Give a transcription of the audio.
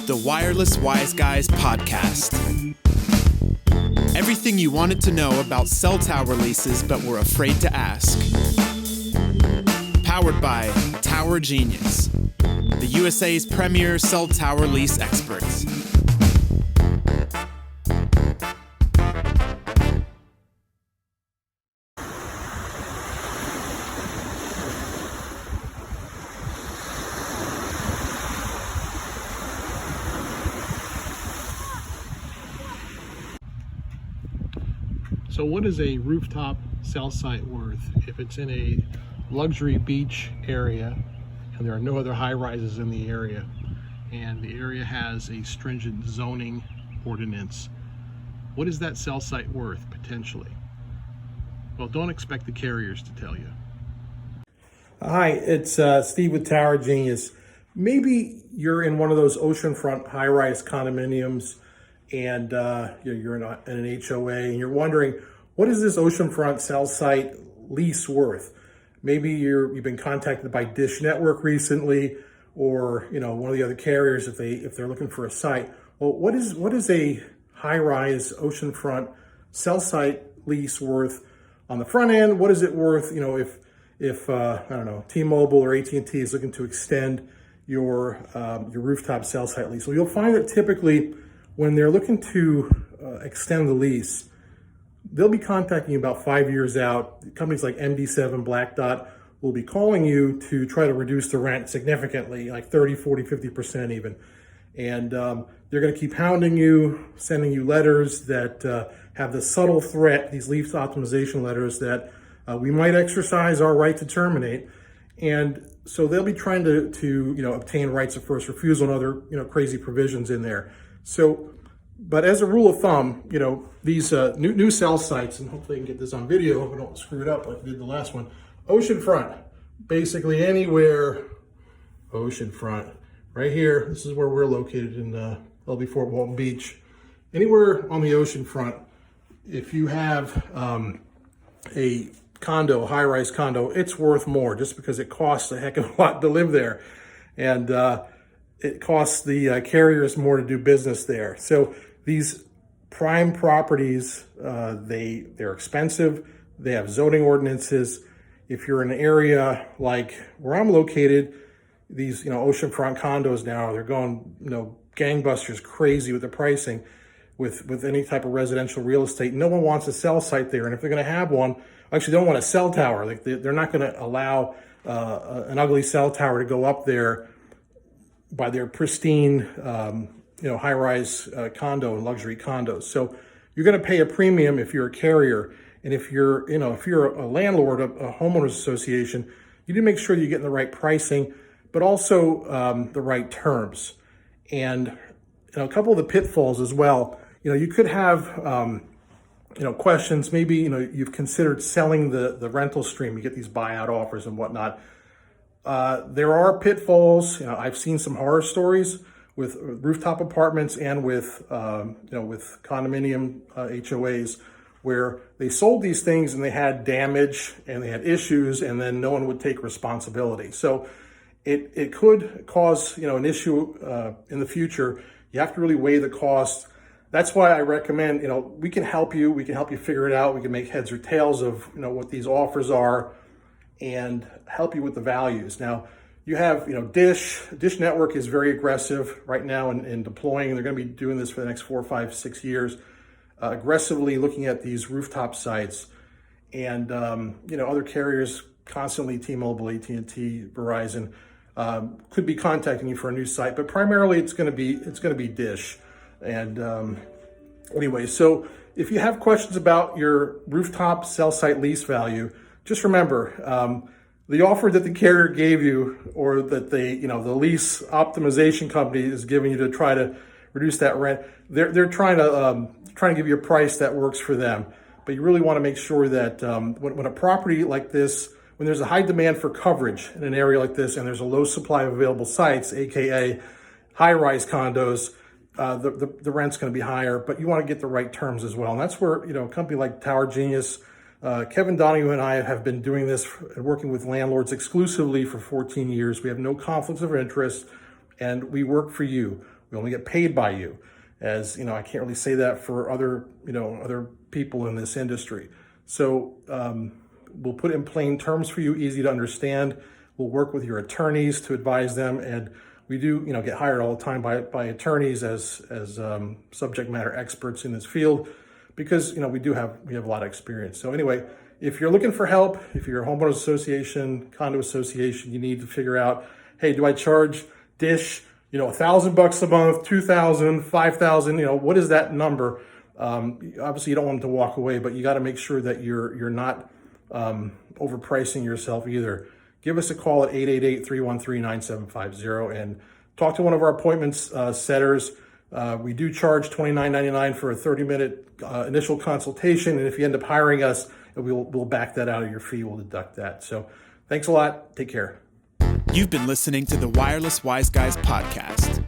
the Wireless Wise Guys podcast. Everything you wanted to know about cell tower leases but were afraid to ask. Powered by Tower Genius, the USA's premier cell tower lease experts. So what is a rooftop cell site worth if it's in a luxury beach area and there are no other high rises in the area and the area has a stringent zoning ordinance? What is that cell site worth potentially? Well, don't expect the carriers to tell you. Hi, it's Steve with Tower Genius. Maybe you're in one of those oceanfront high-rise condominiums and you're in an HOA and you're wondering, what is this oceanfront cell site lease worth? Maybe you've been contacted by Dish Network recently, or one of the other carriers if they're looking for a site. Well, what is a high-rise oceanfront cell site lease worth on the front end? What is it worth? If I don't know, T-Mobile or AT&T is looking to extend your rooftop cell site lease. Well, you'll find that typically when they're looking to extend the lease, they'll be contacting you about 5 years out. Companies like MD7, Black Dot will be calling you to try to reduce the rent significantly, like 30, 40, 50% even. And they're going to keep hounding you, sending you letters that have the subtle threat, these lease optimization letters that we might exercise our right to terminate. And so they'll be trying to obtain rights of first refusal and other crazy provisions in there. So, but as a rule of thumb, these new cell sites, and hopefully I can get this on video if I don't screw it up like I did the last one, oceanfront, basically anywhere oceanfront, right here, this is where we're located in LB Fort Walton Beach. Anywhere on the oceanfront, if you have a condo, high-rise condo, it's worth more just because it costs a heck of a lot to live there. And it costs the carriers more to do business there. So these prime properties, they're expensive. They have zoning ordinances. If you're in an area like where I'm located, these oceanfront condos now, they're going gangbusters crazy with the pricing with any type of residential real estate. No one wants a cell site there, and if they're going to have one, actually they don't want a cell tower. Like they're not going to allow an ugly cell tower to go up there by their pristine, high-rise condo and luxury condos. So you're going to pay a premium if you're a carrier, and if you're a landlord, a homeowners association, you need to make sure you're getting the right pricing, but also the right terms. And a couple of the pitfalls as well. You could have questions. Maybe you've considered selling the rental stream. You get these buyout offers and whatnot. There are pitfalls. I've seen some horror stories with rooftop apartments and with condominium HOAs where they sold these things and they had damage and they had issues, and then no one would take responsibility. So it could cause an issue in the future. You have to really weigh the cost. That's why I recommend we can help you. We can help you figure it out. We can make heads or tails of what these offers are and help you with the values. Now, you have, Dish Network is very aggressive right now in deploying, and they're going to be doing this for the next 4, 5, 6 years, aggressively looking at these rooftop sites. And, other carriers constantly, T-Mobile, AT&T, Verizon, could be contacting you for a new site, but primarily it's going to be Dish. And anyway, so if you have questions about your rooftop cell site lease value, just remember, the offer that the carrier gave you, or that the lease optimization company is giving you to try to reduce that rent, they're trying to give you a price that works for them. But you really want to make sure that when a property like this, when there's a high demand for coverage in an area like this, and there's a low supply of available sites, aka high-rise condos, the rent's going to be higher. But you want to get the right terms as well, and that's where a company like Tower Genius. Kevin Donahue and I have been doing this and working with landlords exclusively for 14 years. We have no conflicts of interest, and we work for you. We only get paid by you. As I can't really say that for other people in this industry. So we'll put in plain terms for you, easy to understand. We'll work with your attorneys to advise them, and we do get hired all the time by attorneys as subject matter experts in this field, because we have a lot of experience. So anyway, if you're looking for help, if you're a homeowners association, condo association, you need to figure out, hey, do I charge Dish $1,000 a month, $2,000, $5,000? What is that number? Obviously, you don't want them to walk away, but you got to make sure that you're not overpricing yourself either. Give us a call at 888-313-9750 and talk to one of our appointments setters. We do charge $29.99 for a 30-minute initial consultation, and if you end up hiring us, we'll back that out of your fee. We'll deduct that. So thanks a lot. Take care. You've been listening to the Wireless Wise Guys podcast.